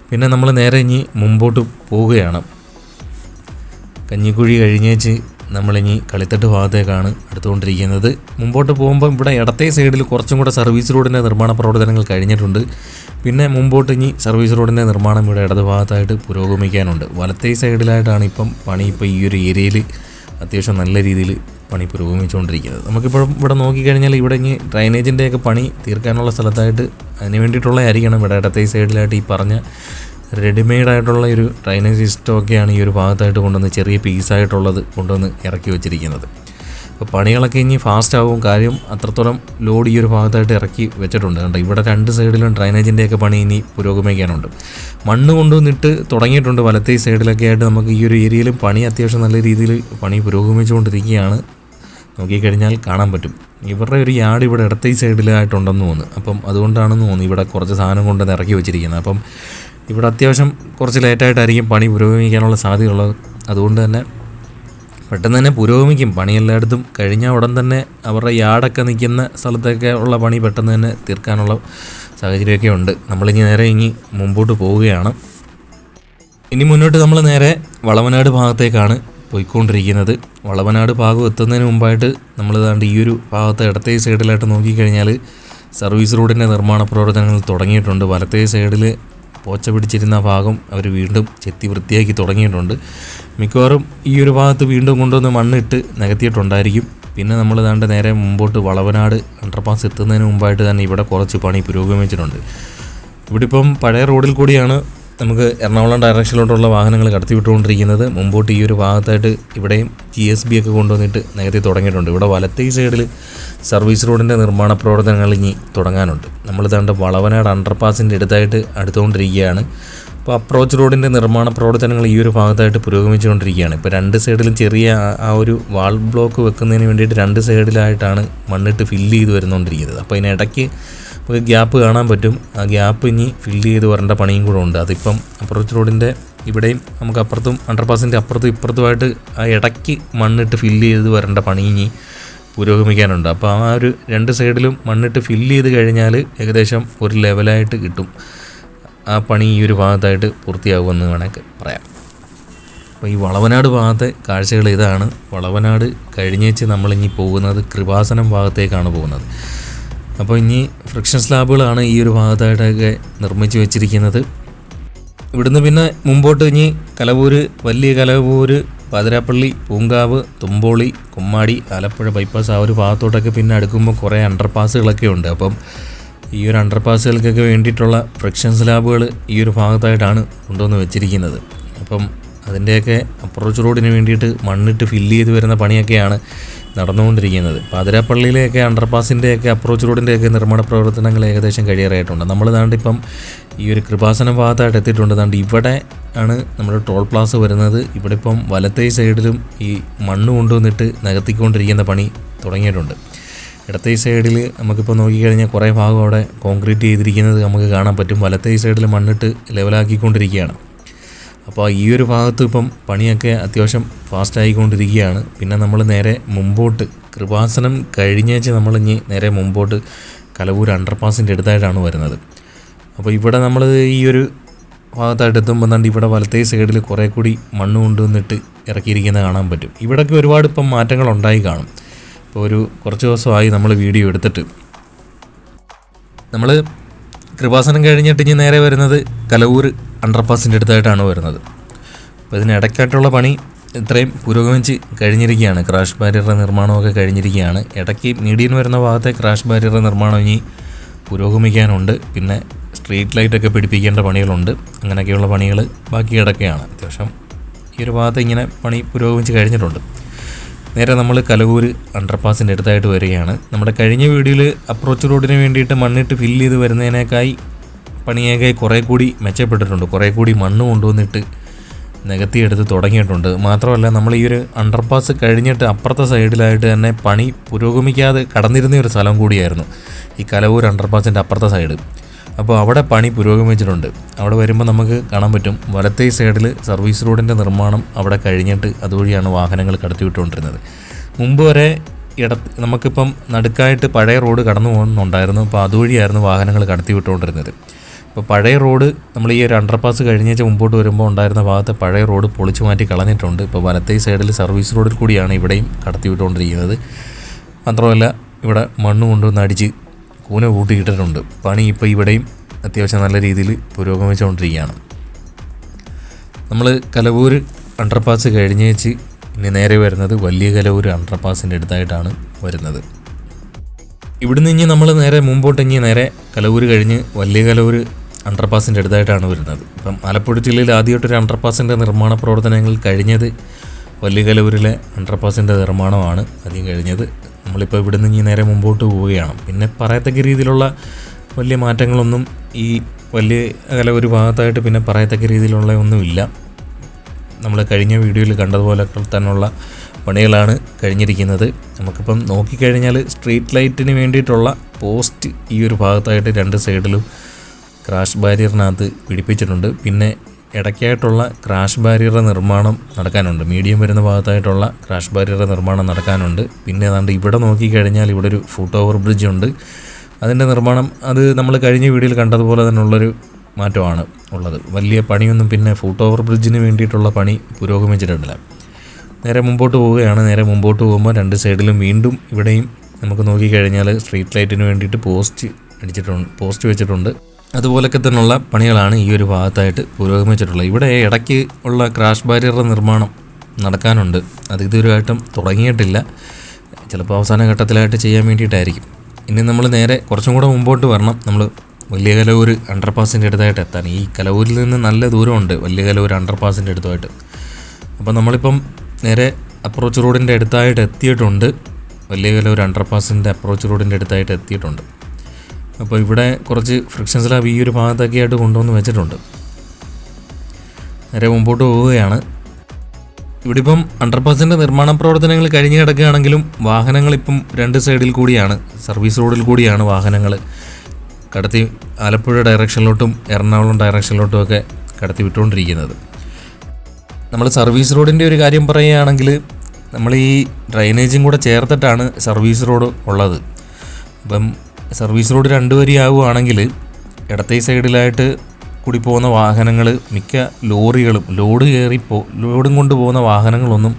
പിന്നെ നമ്മൾ നേരെ ഇനി മുമ്പോട്ട് പോവുകയാണ്. കഞ്ഞിക്കുഴി കഴിഞ്ഞേച്ച് നമ്മളിനി കളിത്തട്ട് ഭാഗത്തേക്കാണ് അടുത്തുകൊണ്ടിരിക്കുന്നത്. മുമ്പോട്ട് പോകുമ്പോൾ ഇവിടെ ഇടത്തെ സൈഡിൽ കുറച്ചും കൂടെ സർവീസ് റോഡിൻ്റെ നിർമ്മാണ പ്രവർത്തനങ്ങൾ കഴിഞ്ഞിട്ടുണ്ട്. പിന്നെ മുമ്പോട്ട് ഇനി സർവീസ് റോഡിൻ്റെ നിർമ്മാണം ഇവിടെ ഇടത് ഭാഗത്തായിട്ട് പുരോഗമിക്കാനുണ്ട്. വലത്തെ സൈഡിലായിട്ടാണ് ഇപ്പം പണി ഈ ഒരു ഏരിയയിൽ അത്യാവശ്യം നല്ല രീതിയിൽ പണി പുരോഗമിച്ചുകൊണ്ടിരിക്കുന്നത്. നമുക്കിപ്പോൾ ഇവിടെ നോക്കിക്കഴിഞ്ഞാൽ ഇവിടെ ഇനി ഡ്രൈനേജിൻ്റെയൊക്കെ പണി തീർക്കാനുള്ള സ്ഥലത്തായിട്ട് അതിന് വേണ്ടിയിട്ടുള്ളതായിരിക്കണം ഇവിടെ ഇടത്തെ സൈഡിലായിട്ട് ഈ പറഞ്ഞ റെഡിമെയ്ഡായിട്ടുള്ള ഒരു ഡ്രൈനേജ് സിസ്റ്റമൊക്കെയാണ് ഈ ഒരു ഭാഗത്തായിട്ട് കൊണ്ടുവന്ന് ചെറിയ പീസായിട്ടുള്ളത് കൊണ്ടുവന്ന് ഇറക്കി വെച്ചിരിക്കുന്നത്. അപ്പോൾ പണികളൊക്കെ ഇനി ഫാസ്റ്റ് ആവും. കാര്യം അത്രത്തോളം ലോഡ് ഈ ഒരു ഭാഗത്തായിട്ട് ഇറക്കി വെച്ചിട്ടുണ്ട്. കണ്ടോ, ഇവിടെ രണ്ട് സൈഡിലും ഡ്രൈനേജിൻ്റെയൊക്കെ പണി ഇനി പുരോഗമിക്കാനുണ്ട്. മണ്ണ് കൊണ്ടുവന്നിട്ട് തുടങ്ങിയിട്ടുണ്ട്. വലത്തേ സൈഡിലൊക്കെ ആയിട്ട് നമുക്ക് ഈ ഒരു ഏരിയയിലും പണി അത്യാവശ്യം നല്ല രീതിയിൽ പണി പുരോഗമിച്ചുകൊണ്ടിരിക്കുകയാണ്. നോക്കിക്കഴിഞ്ഞാൽ കാണാൻ പറ്റും. ഇവരുടെ ഒരു യാർഡ് ഇവിടെ ഇടത്തേ സൈഡിലായിട്ടുണ്ടെന്ന് തോന്നുന്നു. അപ്പം അതുകൊണ്ടാണെന്ന് തോന്നുന്നു ഇവിടെ കുറച്ച് സാധനം കൊണ്ടുവന്ന് ഇറക്കി വെച്ചിരിക്കുന്നത്. അപ്പം ഇവിടെ അത്യാവശ്യം കുറച്ച് ലേറ്റായിട്ടായിരിക്കും പണി പുരോഗമിക്കാനുള്ള സാധ്യതയുള്ളത്. അതുകൊണ്ട് തന്നെ പെട്ടെന്ന് തന്നെ പുരോഗമിക്കും. പണി എല്ലായിടത്തും കഴിഞ്ഞ ഉടൻ തന്നെ അവരുടെ യാർഡൊക്കെ നിൽക്കുന്ന സ്ഥലത്തൊക്കെ ഉള്ള പണി പെട്ടെന്ന് തന്നെ തീർക്കാനുള്ള സാഹചര്യമൊക്കെ ഉണ്ട്. നമ്മളിനി നേരെ മുമ്പോട്ട് പോവുകയാണ്. ഇനി മുന്നോട്ട് നമ്മൾ നേരെ വളവനാട് ഭാഗത്തേക്കാണ് പോയിക്കൊണ്ടിരിക്കുന്നത്. വളവനാട് ഭാഗം എത്തുന്നതിന് മുമ്പായിട്ട് നമ്മൾ ദാണ്ട് ഈ ഒരു ഭാഗത്ത് ഇടത്തേ സൈഡിലായിട്ട് നോക്കിക്കഴിഞ്ഞാൽ സർവീസ് റോഡിൻ്റെ നിർമ്മാണ പ്രവർത്തനങ്ങൾ തുടങ്ങിയിട്ടുണ്ട്. വലത്തേ സൈഡിൽ പോച്ച പിടിച്ചിരുന്ന ഭാഗം അവർ വീണ്ടും ചെത്തി വൃത്തിയാക്കി തുടങ്ങിയിട്ടുണ്ട്. മിക്കവാറും ഈ ഒരു ഭാഗത്ത് വീണ്ടും കൊണ്ടുവന്ന് മണ്ണിട്ട് നികത്തിയിട്ടുണ്ടായിരിക്കും. പിന്നെ നമ്മൾ ദാണ്ട് നേരെ മുമ്പോട്ട് വളവനാട് അണ്ടർപാസ് എത്തുന്നതിന് മുമ്പായിട്ട് തന്നെ ഇവിടെ കുറച്ച് പണി പുരോഗമിച്ചിട്ടുണ്ട്. ഇവിടെ ഇപ്പം പഴയ റോഡിൽ കൂടിയാണ് നമുക്ക് എറണാകുളം ഡയറക്ഷനിലോട്ടുള്ള വാഹനങ്ങൾ കടത്തിവിട്ടുകൊണ്ടിരിക്കുന്നത്. മുമ്പോട്ട് ഈ ഒരു ഭാഗത്തായിട്ട് ഇവിടെയും GSB ഒക്കെ കൊണ്ടുവന്നിട്ട് നികത്തി തുടങ്ങിയിട്ടുണ്ട്. ഇവിടെ വലത്തേ സൈഡിൽ സർവീസ് റോഡിൻ്റെ നിർമ്മാണ പ്രവർത്തനങ്ങൾ ഇനി തുടങ്ങാനുണ്ട്. നമ്മൾ ദാണ്ട് വളവനാട് അണ്ടർപാസിൻ്റെ അടുത്തുകൊണ്ടിരിക്കുകയാണ്. അപ്പോൾ അപ്രോച്ച് റോഡിൻ്റെ നിർമ്മാണ പ്രവർത്തനങ്ങൾ ഈ ഒരു ഭാഗത്തായിട്ട് പുരോഗമിച്ചുകൊണ്ടിരിക്കുകയാണ്. ഇപ്പോൾ രണ്ട് സൈഡിലും ചെറിയ ആ ഒരു വാൾ ബ്ലോക്ക് വെക്കുന്നതിന് വേണ്ടിയിട്ട് രണ്ട് സൈഡിലായിട്ടാണ് മണ്ണിട്ട് ഫില്ല് ചെയ്ത് വരുന്നുകൊണ്ടിരിക്കുന്നത്. അപ്പോൾ ഇതിനിടയ്ക്ക് നമുക്ക് ഗ്യാപ്പ് കാണാൻ പറ്റും. ആ ഗ്യാപ്പ് ഇനി ഫില്ല് ചെയ്ത് വരേണ്ട പണിയും കൂടെ ഉണ്ട്. അതിപ്പം അപ്രോച്ച് റോഡിൻ്റെ ഇവിടെയും നമുക്ക് അപ്പുറത്തും അണ്ടർപാസിൻ്റെ അപ്പുറത്തും ഇപ്പുറത്തുമായിട്ട് ആ ഇടയ്ക്ക് മണ്ണിട്ട് ഫില്ല് ചെയ്ത് വരേണ്ട പണി ഇനി പുരോഗമിക്കാനുണ്ട്. അപ്പോൾ ആ ഒരു രണ്ട് സൈഡിലും മണ്ണിട്ട് ഫില്ല് ചെയ്ത് കഴിഞ്ഞാൽ ഏകദേശം ഒരു ലെവലായിട്ട് കിട്ടും. ആ പണി ഈ ഒരു ഭാഗത്തായിട്ട് പൂർത്തിയാകുമെന്ന് വേണമെങ്കിൽ പറയാം. അപ്പോൾ ഈ വളവനാട് ഭാഗത്തെ കാഴ്ചകൾ ഇതാണ്. വളവനാട് കഴിഞ്ഞേച്ച് നമ്മളിനി പോകുന്നത് കൃപാസനം ഭാഗത്തേക്കാണ് പോകുന്നത്. അപ്പോൾ ഇനി ഫ്രിക്ഷൻ സ്ലാബുകളാണ് ഈ ഒരു ഭാഗത്തായിട്ടൊക്കെ നിർമ്മിച്ച് വെച്ചിരിക്കുന്നത്. ഇവിടുന്ന് പിന്നെ മുമ്പോട്ട് ഇനി കലവൂർ, വലിയ കലവൂർ, പാതിരാപ്പള്ളി, പൂങ്കാവ്, തുമ്പോളി, കുമ്മാടി, ആലപ്പുഴ ബൈപ്പാസ് ആ ഒരു ഭാഗത്തോട്ടൊക്കെ പിന്നെ അടുക്കുമ്പോൾ കുറേ അണ്ടർപാസുകളൊക്കെ ഉണ്ട്. അപ്പം ഈ ഒരു അണ്ടർപാസുകൾക്കൊക്കെ വേണ്ടിയിട്ടുള്ള ഫ്രിക്ഷൻ സ്ലാബുകൾ ഈ ഒരു ഭാഗത്തായിട്ടാണ് കൊണ്ടുവന്ന് വെച്ചിരിക്കുന്നത്. അപ്പം അതിൻ്റെയൊക്കെ അപ്രോച്ച് റോഡിന് വേണ്ടിയിട്ട് മണ്ണിട്ട് ഫില്ല് ചെയ്ത് വരുന്ന പണിയൊക്കെയാണ് നടന്നുകൊണ്ടിരിക്കുന്നത്. പാതിരാപ്പള്ളിയിലെയൊക്കെ അണ്ടർപാസിൻ്റെയൊക്കെ അപ്രോച്ച് റോഡിൻ്റെയൊക്കെ നിർമ്മാണ പ്രവർത്തനങ്ങൾ ഏകദേശം കഴിയാറായിട്ടുണ്ട്. നമ്മൾ ദാണ്ടിപ്പം ഈ ഒരു കൃപാസനം ഭാഗത്തായിട്ട് എത്തിയിട്ടുണ്ട്. ദാണ്ട് ഇവിടെ ആണ് നമ്മുടെ ടോൾ പ്ലാസ വരുന്നത്. ഇവിടെ ഇപ്പം വലത്തേ സൈഡിലും ഈ മണ്ണ് കൊണ്ടുവന്നിട്ട് നികത്തിക്കൊണ്ടിരിക്കുന്ന പണി തുടങ്ങിയിട്ടുണ്ട്. ഇടത്തേ സൈഡിൽ നമുക്കിപ്പോൾ നോക്കിക്കഴിഞ്ഞാൽ കുറേ ഭാഗം അവിടെ കോൺക്രീറ്റ് ചെയ്തിരിക്കുന്നത് നമുക്ക് കാണാൻ പറ്റും. വലത്തേ സൈഡിൽ മണ്ണിട്ട് ലെവലാക്കിക്കൊണ്ടിരിക്കുകയാണ്. അപ്പോൾ ഈ ഒരു ഭാഗത്ത് ഇപ്പം പണിയൊക്കെ അത്യാവശ്യം ഫാസ്റ്റായിക്കൊണ്ടിരിക്കുകയാണ്. പിന്നെ നമ്മൾ നേരെ മുമ്പോട്ട് കൃപാസനം കഴിഞ്ഞേച്ച് നമ്മളിനി നേരെ മുമ്പോട്ട് കലവൂർ അണ്ടർപാസിൻ്റെ അടുത്തായിട്ടാണ് വരുന്നത്. അപ്പോൾ ഇവിടെ നമ്മൾ ഈ ഒരു ഭാഗത്തായിട്ട് എത്തുമ്പോൾ തന്നെ ഇവിടെ വലത്തേ സൈഡിൽ കുറേ കൂടി മണ്ണ് കൊണ്ടുവന്നിട്ട് ഇറക്കിയിരിക്കുന്നത് കാണാൻ പറ്റും. ഇവിടെയൊക്കെ ഒരുപാട് ഇപ്പം മാറ്റങ്ങളുണ്ടായി കാണും. ഇപ്പോൾ ഒരു കുറച്ച് ദിവസമായി നമ്മൾ വീഡിയോ എടുത്തിട്ട്. നമ്മൾ കൃപാസനം കഴിഞ്ഞിട്ട് ഇനി നേരെ വരുന്നത് കലവൂർ അണ്ടർപാസിൻ്റെ അടുത്തായിട്ടാണ് വരുന്നത്. അപ്പോൾ ഇതിനിടയ്ക്കായിട്ടുള്ള പണി ഇത്രയും പുരോഗമിച്ച് കഴിഞ്ഞിരിക്കുകയാണ്. ക്രാഷ് ബാരിയറുടെ നിർമ്മാണമൊക്കെ കഴിഞ്ഞിരിക്കുകയാണ്. ഇടയ്ക്ക് മീഡിയൻ വരുന്ന ഭാഗത്തെ ക്രാഷ് ബാരിയറുടെ നിർമ്മാണം ഇനി പുരോഗമിക്കാനുണ്ട്. പിന്നെ സ്ട്രീറ്റ് ലൈറ്റൊക്കെ പിടിപ്പിക്കേണ്ട പണികളുണ്ട്. അങ്ങനെയൊക്കെയുള്ള പണികൾ ബാക്കി കിടക്കുകയാണ്. അത്യാവശ്യം ഈ ഒരു ഭാഗത്ത് ഇങ്ങനെ പണി പുരോഗമിച്ച് കഴിഞ്ഞിട്ടുണ്ട്. നേരെ നമ്മൾ കലവൂർ അണ്ടർപാസിൻ്റെ അടുത്തായിട്ട് വരികയാണ്. നമ്മുടെ കഴിഞ്ഞ വീഡിയോയിൽ അപ്രോച്ച് റോഡിന് വേണ്ടിയിട്ട് മണ്ണിട്ട് ഫില്ല് ചെയ്ത് വരുന്നതിനേക്കായി പണിയൊക്കെ കുറേ കൂടി മെച്ചപ്പെട്ടിട്ടുണ്ട്. കുറേ കൂടി മണ്ണ് കൊണ്ടുവന്നിട്ട് നികത്തിയെടുത്ത് തുടങ്ങിയിട്ടുണ്ട്. മാത്രമല്ല നമ്മൾ ഈ ഒരു അണ്ടർപാസ് കഴിഞ്ഞിട്ട് അപ്പുറത്തെ സൈഡിലായിട്ട് തന്നെ പണി പുരോഗമിക്കാതെ കടന്നിരുന്ന ഒരു സ്ഥലം കൂടിയായിരുന്നു ഈ കലവൂർ അണ്ടർപാസിൻ്റെ അപ്പുറത്തെ സൈഡ്. അപ്പോൾ അവിടെ പണി പുരോഗമിച്ചിട്ടുണ്ട്. അവിടെ വരുമ്പോൾ നമുക്ക് കാണാൻ പറ്റും വലത്തേ സൈഡിൽ സർവീസ് റോഡിൻ്റെ നിർമ്മാണം അവിടെ കഴിഞ്ഞിട്ട് അതുവഴിയാണ് വാഹനങ്ങൾ കടത്തിവിട്ടുകൊണ്ടിരുന്നത്. മുമ്പ് വരെ നമുക്കിപ്പം നടുക്കായിട്ട് പഴയ റോഡ് കടന്നു പോകുന്നുണ്ടായിരുന്നു. അപ്പോൾ അതുവഴിയായിരുന്നു വാഹനങ്ങൾ കടത്തിവിട്ടുകൊണ്ടിരുന്നത്. അപ്പോൾ പഴയ റോഡ് നമ്മൾ ഈ ഒരു അണ്ടർപാസ് കഴിഞ്ഞേച്ച് മുമ്പോട്ട് വരുമ്പോൾ ഉണ്ടായിരുന്ന ഭാഗത്തെ പഴയ റോഡ് പൊളിച്ചു മാറ്റി കളഞ്ഞിട്ടുണ്ട്. ഇപ്പോൾ വലത്തേ സൈഡിൽ സർവീസ് റോഡിൽ കൂടിയാണ് ഇവിടെയും കടത്തിവിട്ടുകൊണ്ടിരിക്കുന്നത്. മാത്രമല്ല ഇവിടെ മണ്ണ് കൊണ്ടുവന്ന് അടിച്ച് കൂന കൂട്ടിയിട്ടിട്ടുണ്ട്. പണി ഇപ്പോൾ ഇവിടെയും അത്യാവശ്യം നല്ല രീതിയിൽ പുരോഗമിച്ചുകൊണ്ടിരിക്കുകയാണ്. നമ്മൾ കലവൂർ അണ്ടർപാസ് കഴിഞ്ഞേച്ച് ഇനി നേരെ വരുന്നത് വലിയ കലവൂർ അണ്ടർപാസിൻ്റെ അടുത്തായിട്ടാണ് വരുന്നത്. ഇവിടുന്ന് ഇനി നമ്മൾ നേരെ മുമ്പോട്ട് ഇനി നേരെ കലവൂർ കഴിഞ്ഞ് വലിയ കലവൂർ അണ്ടർപാസിൻ്റെ അടുത്തായിട്ടാണ് വരുന്നത്. ഇപ്പം ആലപ്പുഴ ജില്ലയിൽ ആദ്യമായിട്ടൊരു അണ്ടർപാസിൻ്റെ നിർമ്മാണ പ്രവർത്തനങ്ങൾ കഴിഞ്ഞത് വലിയ കലവൂരിലെ അണ്ടർപാസിൻ്റെ നിർമ്മാണമാണ് ആദ്യം കഴിഞ്ഞത്. നമ്മളിപ്പോൾ ഇവിടുന്ന് ഇനി നേരെ മുമ്പോട്ട് പോവുകയാണ്. പിന്നെ പറയത്തക്ക രീതിയിലുള്ള വലിയ മാറ്റങ്ങളൊന്നും ഈ വലിയ കലവൂർ ഭാഗത്തായിട്ട് പിന്നെ പറയത്തക്ക രീതിയിലുള്ള ഒന്നുമില്ല. നമ്മൾ കഴിഞ്ഞ വീഡിയോയിൽ കണ്ടതുപോലെ തന്നെയുള്ള പണികളാണ് കഴിഞ്ഞിരിക്കുന്നത്. നമുക്കിപ്പം നോക്കിക്കഴിഞ്ഞാൽ സ്ട്രീറ്റ് ലൈറ്റിന് വേണ്ടിയിട്ടുള്ള പോസ്റ്റ് ഈ ഒരു ഭാഗത്തായിട്ട് രണ്ട് സൈഡിലും ക്രാഷ് ബാരിയറിനകത്ത് പിടിപ്പിച്ചിട്ടുണ്ട്. പിന്നെ ഇടയ്ക്കായിട്ടുള്ള ക്രാഷ് ബാരിയറുടെ നിർമ്മാണം നടക്കാനുണ്ട്. മീഡിയം വരുന്ന ഭാഗത്തായിട്ടുള്ള ക്രാഷ് ബാരിയറുടെ നിർമ്മാണം നടക്കാനുണ്ട്. പിന്നെ ഏതാണ്ട് ഇവിടെ നോക്കിക്കഴിഞ്ഞാൽ ഇവിടെ ഒരു ഫുട് ഓവർ ബ്രിഡ്ജ് ഉണ്ട്. അതിൻ്റെ നിർമ്മാണം അത് നമ്മൾ കഴിഞ്ഞ വീഡിയോയിൽ കണ്ടതുപോലെ തന്നെ ഉള്ളൊരു മാറ്റമാണ് ഉള്ളത്. വലിയ പണിയൊന്നും പിന്നെ ഫുട് ഓവർ ബ്രിഡ്ജിന് വേണ്ടിയിട്ടുള്ള പണി പുരോഗമിച്ചിട്ടില്ല. നേരെ മുമ്പോട്ട് പോവുകയാണ്. നേരെ മുമ്പോട്ട് പോകുമ്പോൾ രണ്ട് സൈഡിലും വീണ്ടും ഇവിടെയും നമുക്ക് നോക്കിക്കഴിഞ്ഞാൽ സ്ട്രീറ്റ് ലൈറ്റിന് വേണ്ടിയിട്ട് പോസ്റ്റ് വെച്ചിട്ടുണ്ട്. അതുപോലൊക്കെ തന്നെയുള്ള പണികളാണ് ഈ ഒരു ഭാഗത്തായിട്ട് പുരോഗമിച്ചിട്ടുള്ളത്. ഇവിടെ ഇടയ്ക്ക് ഉള്ള ക്രാഷ് ബാരിയറുടെ നിർമ്മാണം നടക്കാനുണ്ട്. അത് ഇതുവരെയായിട്ടും തുടങ്ങിയിട്ടില്ല. ചിലപ്പോൾ അവസാന ഘട്ടത്തിലായിട്ട് ചെയ്യാൻ വേണ്ടിയിട്ടായിരിക്കും. ഇനി നമ്മൾ നേരെ കുറച്ചും കൂടെ മുമ്പോട്ട് വരണം. നമ്മൾ വലിയ കലവൂർ അണ്ടർപാസിൻ്റെ അടുത്തായിട്ട് എത്താൻ. ഈ കലവൂരിൽ നിന്ന് നല്ല ദൂരമുണ്ട് വലിയ കലവൂർ അണ്ടർപാസിൻ്റെ അടുത്തായിട്ട്. അപ്പോൾ നമ്മളിപ്പം നേരെ അപ്രോച്ച് റോഡിൻ്റെ അടുത്തായിട്ട് എത്തിയിട്ടുണ്ട്. വലിയ കലവൂർ അണ്ടർപാസിൻ്റെ അപ്രോച്ച് റോഡിൻ്റെ അടുത്തായിട്ട് എത്തിയിട്ടുണ്ട്. അപ്പോൾ ഇവിടെ കുറച്ച് ഫ്രിക്ഷൻ സ്ലാബ് ഈ ഒരു ഭാഗത്തൊക്കെ ആയിട്ട് കൊണ്ടുവന്ന് വെച്ചിട്ടുണ്ട്. നേരെ മുമ്പോട്ട് പോവുകയാണ്. ഇവിടെ ഇപ്പം അണ്ടർപാസിൻ്റെ നിർമ്മാണ പ്രവർത്തനങ്ങൾ കഴിഞ്ഞ് കിടക്കുകയാണെങ്കിലും വാഹനങ്ങളിപ്പം രണ്ട് സൈഡിൽ കൂടിയാണ്, സർവീസ് റോഡിൽ കൂടിയാണ് വാഹനങ്ങൾ കടത്തി ആലപ്പുഴ ഡയറക്ഷനിലോട്ടും എറണാകുളം ഡയറക്ഷനിലോട്ടും ഒക്കെ കടത്തി വിട്ടുകൊണ്ടിരിക്കുന്നത്. നമ്മൾ സർവീസ് റോഡിൻ്റെ ഒരു കാര്യം പറയുകയാണെങ്കിൽ നമ്മൾ ഈ ഡ്രൈനേജും കൂടെ ചേർത്തിട്ടാണ് സർവീസ് റോഡ് ഉള്ളത്. അപ്പം സർവീസ് റോഡ് 2 വരിയാവുകയാണെങ്കിൽ ഇടത്തെ സൈഡിലായിട്ട് കൂടി പോകുന്ന വാഹനങ്ങൾ മിക്ക ലോറികളും ലോഡും കൊണ്ട് പോകുന്ന വാഹനങ്ങളൊന്നും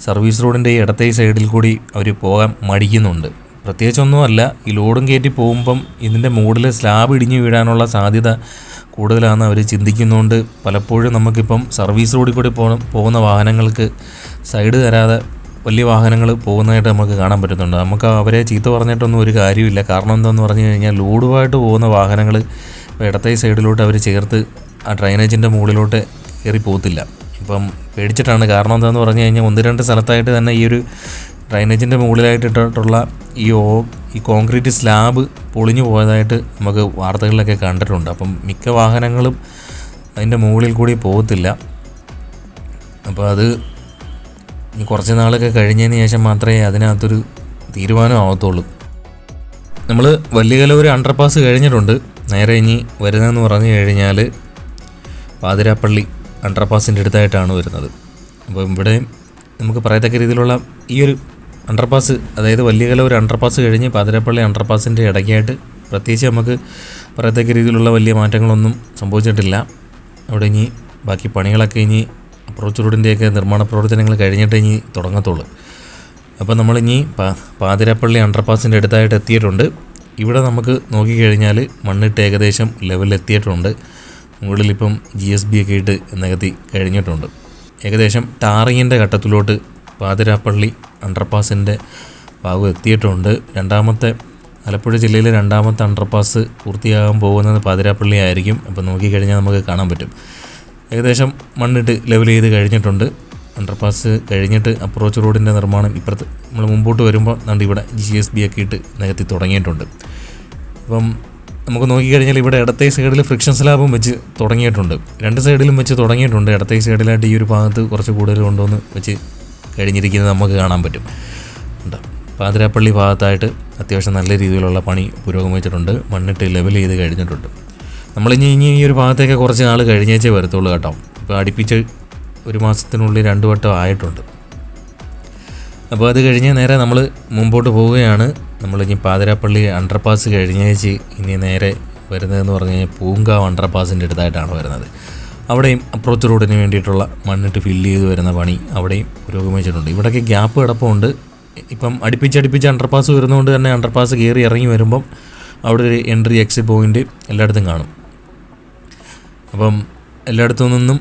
സർവീസ് റോഡിൻ്റെ ഈ ഇടത്തെ സൈഡിൽ കൂടി അവർ പോകാൻ മടിക്കുന്നുണ്ട്. പ്രത്യേകിച്ചൊന്നുമല്ല, ഈ ലോഡും കയറ്റി പോകുമ്പം ഇതിൻ്റെ മുകളിൽ സ്ലാബ് ഇടിഞ്ഞു വീഴാനുള്ള സാധ്യത കൂടുതലാണെന്ന് അവർ ചിന്തിക്കുന്നതുകൊണ്ട് പലപ്പോഴും നമുക്കിപ്പം സർവീസ് റോഡിൽ കൂടി പോകുന്ന വാഹനങ്ങൾക്ക് സൈഡ് തരാതെ വലിയ വാഹനങ്ങൾ പോകുന്നതായിട്ട് നമുക്ക് കാണാൻ പറ്റുന്നുണ്ട്. നമുക്ക് അവരെ ചീത്ത പറഞ്ഞിട്ടൊന്നും ഒരു കാര്യമില്ല. കാരണം എന്താണെന്ന് പറഞ്ഞു കഴിഞ്ഞാൽ ലോഡുമായിട്ട് പോകുന്ന വാഹനങ്ങൾ ഇടത്തെ സൈഡിലോട്ട് അവർ ചേർത്ത് ആ ഡ്രൈനേജിൻ്റെ മുകളിലോട്ട് കയറി പോകത്തില്ല. ഇപ്പം പേടിച്ചിട്ടാണ്. കാരണം എന്താണെന്ന് പറഞ്ഞു കഴിഞ്ഞാൽ 1-2 സ്ഥലത്തായിട്ട് തന്നെ ഈ ഒരു ഡ്രൈനേജിൻ്റെ മുകളിലായിട്ടിട്ടുള്ള ഈ കോൺക്രീറ്റ് സ്ലാബ് പൊളിഞ്ഞു പോയതായിട്ട് നമുക്ക് വാർത്തകളിലൊക്കെ കണ്ടിട്ടുണ്ട്. അപ്പം മിക്ക വാഹനങ്ങളും അതിൻ്റെ മുകളിൽ കൂടി പോകത്തില്ല. അപ്പോൾ അത് ഇനി കുറച്ച് നാളൊക്കെ കഴിഞ്ഞതിന് ശേഷം മാത്രമേ അതിനകത്തൊരു തീരുമാനം ആവത്തുള്ളൂ. നമ്മൾ വലിയ കലവൂർ അണ്ടർപാസ് കഴിഞ്ഞിട്ടുണ്ട്. നേരെ ഇനി വരുന്നതെന്ന് പറഞ്ഞു കഴിഞ്ഞാൽ പാതിരാപ്പള്ളി അണ്ടർപാസിൻ്റെ അടുത്തായിട്ടാണ് വരുന്നത്. അപ്പോൾ ഇവിടെ നമുക്ക് പറയത്തക്ക രീതിയിലുള്ള ഈ ഒരു അണ്ടർപാസ്, അതായത് വലിയ കലവൂർ അണ്ടർപാസ് കഴിഞ്ഞ് പാതിരാപ്പള്ളി അണ്ടർപാസിൻ്റെ ഇടയ്ക്കായിട്ട് പ്രത്യേകിച്ച് നമുക്ക് പറയത്തക്ക രീതിയിലുള്ള വലിയ മാറ്റങ്ങളൊന്നും സംഭവിച്ചിട്ടില്ല. അവിടെ ഇനി ബാക്കി പണികളൊക്കെ ഇനി അപ്രോച്ച് റോഡിൻ്റെയൊക്കെ നിർമ്മാണ പ്രവർത്തനങ്ങൾ കഴിഞ്ഞിട്ട് ഇനി തുടങ്ങത്തുള്ളൂ. അപ്പോൾ നമ്മളിനി പാതിരാപ്പള്ളി അണ്ടർപാസിൻ്റെ അടുത്തായിട്ട് എത്തിയിട്ടുണ്ട്. ഇവിടെ നമുക്ക് നോക്കിക്കഴിഞ്ഞാൽ മണ്ണിട്ട് ഏകദേശം ലെവലെത്തിയിട്ടുണ്ട്. മുകളിലിപ്പം GSB ഒക്കെ ഇട്ട് നികത്തി കഴിഞ്ഞിട്ടുണ്ട്. ഏകദേശം ടാറിങ്ങിൻ്റെ ഘട്ടത്തിലോട്ട് പാതിരാപ്പള്ളി അണ്ടർപാസിൻ്റെ ഭാഗം എത്തിയിട്ടുണ്ട്. ആലപ്പുഴ ജില്ലയിലെ 2ാമത്തെ അണ്ടർപാസ് പൂർത്തിയാകാൻ പോകുന്നത് പാതിരാപ്പള്ളി ആയിരിക്കും. അപ്പോൾ നോക്കിക്കഴിഞ്ഞാൽ നമുക്ക് കാണാൻ പറ്റും. ഏകദേശം മണ്ണിട്ട് ലെവൽ ചെയ്ത് കഴിഞ്ഞിട്ടുണ്ട്. അണ്ടർപാസ് കഴിഞ്ഞിട്ട് അപ്രോച്ച് റോഡിൻ്റെ നിർമ്മാണം ഇപ്പുറത്ത് നമ്മൾ മുമ്പോട്ട് വരുമ്പോൾ ഇവിടെ GSB ഒക്കെ ഇട്ട് നികത്തി തുടങ്ങിയിട്ടുണ്ട്. അപ്പം നമുക്ക് നോക്കിക്കഴിഞ്ഞാൽ ഇവിടെ ഇടത്തെ സൈഡിൽ ഫ്രിക്ഷൻ സ്ലാബും വെച്ച് തുടങ്ങിയിട്ടുണ്ട്. 2 സൈഡിലും വെച്ച് തുടങ്ങിയിട്ടുണ്ട്. ഇടത്തെ സൈഡിലായിട്ട് ഈ ഒരു ഭാഗത്ത് കുറച്ച് കൂടുതൽ കൊണ്ടുവന്ന് വെച്ച് കഴിഞ്ഞിരിക്കുന്നത് നമുക്ക് കാണാൻ പറ്റും. പാതിരാപ്പള്ളി ഭാഗത്തായിട്ട് അത്യാവശ്യം നല്ല രീതിയിലുള്ള പണി പുരോഗമിച്ചിട്ടുണ്ട്. മണ്ണിട്ട് ലെവൽ ചെയ്ത് കഴിഞ്ഞിട്ടുണ്ട്. നമ്മളിനി ഈ ഒരു ഭാഗത്തേക്ക് കുറച്ച് നാൾ കഴിഞ്ഞേച്ചേ വരത്തുള്ളൂ കേട്ടോ. ഇപ്പോൾ അടുപ്പിച്ച് 1 മാസത്തിനുള്ളിൽ 2 വട്ടം ആയിട്ടുണ്ട്. അപ്പോൾ അത് കഴിഞ്ഞ് നേരെ നമ്മൾ മുമ്പോട്ട് പോവുകയാണ്. നമ്മളിനി പാതിരാപ്പള്ളി അണ്ടർപാസ് കഴിഞ്ഞേച്ച് ഇനി നേരെ വരുന്നതെന്ന് പറഞ്ഞു കഴിഞ്ഞാൽ പൂങ്കാവ് അണ്ടർപാസിൻ്റെ അടുത്തായിട്ടാണ് വരുന്നത്. അവിടെയും അപ്രോച്ച് റോഡിന് വേണ്ടിയിട്ടുള്ള മണ്ണിട്ട് ഫില്ല് ചെയ്ത് വരുന്ന പണി അവിടെയും പുരോഗമിച്ചിട്ടുണ്ട്. ഇവിടെയൊക്കെ ഗ്യാപ്പ് കിടപ്പുണ്ട്. ഇപ്പം അടുപ്പിച്ച് അണ്ടർപാസ് വരുന്നതുകൊണ്ട് തന്നെ അണ്ടർപാസ് കയറി ഇറങ്ങി വരുമ്പം അവിടെ ഒരു എൻട്രി എക്സിറ്റ് പോയിൻ്റ് എല്ലായിടത്തും കാണും. അപ്പം എല്ലായിടത്തു നിന്നും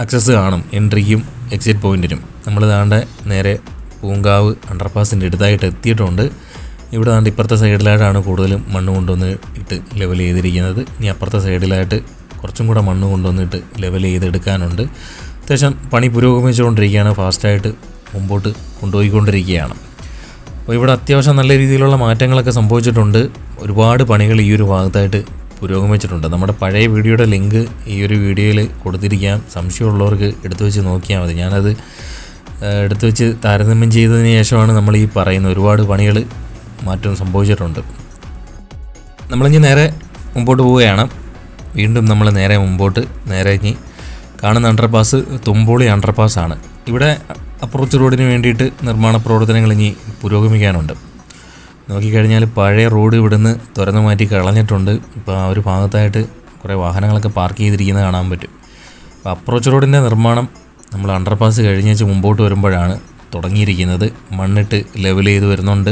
അക്സസ് കാണും, എൻട്രിക്കും എക്സിറ്റ് പോയിൻറ്റിനും. നമ്മൾ താണ്ടെ നേരെ പൂങ്കാവ് അണ്ടർപാസിൻ്റെ അടുത്തായിട്ട് എത്തിയിട്ടുണ്ട്. ഇവിടെ താണ്ട് ഇപ്പുറത്തെ സൈഡിലായിട്ടാണ് കൂടുതലും മണ്ണ് കൊണ്ടുവന്ന് ഇട്ട് ലെവൽ ചെയ്തിരിക്കുന്നത്. ഇനി അപ്പുറത്തെ സൈഡിലായിട്ട് കുറച്ചും കൂടെ മണ്ണ് കൊണ്ടുവന്നിട്ട് ലെവൽ ചെയ്തെടുക്കാനുണ്ട്. അത്യാവശ്യം പണി പുരോഗമിച്ചുകൊണ്ടിരിക്കുകയാണ്. ഫാസ്റ്റായിട്ട് മുമ്പോട്ട് കൊണ്ടുപോയിക്കൊണ്ടിരിക്കുകയാണ്. അപ്പോൾ ഇവിടെ അത്യാവശ്യം നല്ല രീതിയിലുള്ള മാറ്റങ്ങളൊക്കെ സംഭവിച്ചിട്ടുണ്ട്. ഒരുപാട് പണികൾ ഈ ഒരു ഭാഗത്തായിട്ട് പുരോഗമിച്ചിട്ടുണ്ട്. നമ്മുടെ പഴയ വീഡിയോയുടെ ലിങ്ക് ഈ ഒരു വീഡിയോയിൽ കൊടുത്തിരിക്കാം. സംശയമുള്ളവർക്ക് എടുത്തു വെച്ച് നോക്കിയാൽ മതി. ഞാനത് എടുത്തു വെച്ച് താരതമ്യം ചെയ്തതിന് ശേഷമാണ് നമ്മൾ ഈ പറയുന്ന ഒരുപാട് പണികൾ മാറ്റം സംഭവിച്ചിട്ടുണ്ട്. നമ്മളിനി നേരെ മുമ്പോട്ട് പോവുകയാണ്. വീണ്ടും നമ്മൾ നേരെ മുമ്പോട്ട് ഇനി കാണുന്ന അണ്ടർപാസ് തുമ്പോളി അണ്ടർപാസ്സാണ്. ഇവിടെ അപ്രോച്ച് റോഡിന് വേണ്ടിയിട്ട് നിർമ്മാണ പ്രവർത്തനങ്ങൾ ഇനി പുരോഗമിക്കാനുണ്ട്. നോക്കിക്കഴിഞ്ഞാൽ പഴയ റോഡ് ഇവിടുന്ന് തുറന്നു മാറ്റി കളഞ്ഞിട്ടുണ്ട്. ഇപ്പോൾ ആ ഒരു ഭാഗത്തായിട്ട് കുറേ വാഹനങ്ങളൊക്കെ പാർക്ക് ചെയ്തിരിക്കുന്നത് കാണാൻ പറ്റും. അപ്പോൾ അപ്രോച്ച് റോഡിൻ്റെ നിർമ്മാണം നമ്മൾ അണ്ടർപാസ് കഴിഞ്ഞേച്ച് മുമ്പോട്ട് വരുമ്പോഴാണ് തുടങ്ങിയിരിക്കുന്നത്. മണ്ണിട്ട് ലെവൽ ചെയ്ത് വരുന്നുണ്ട്.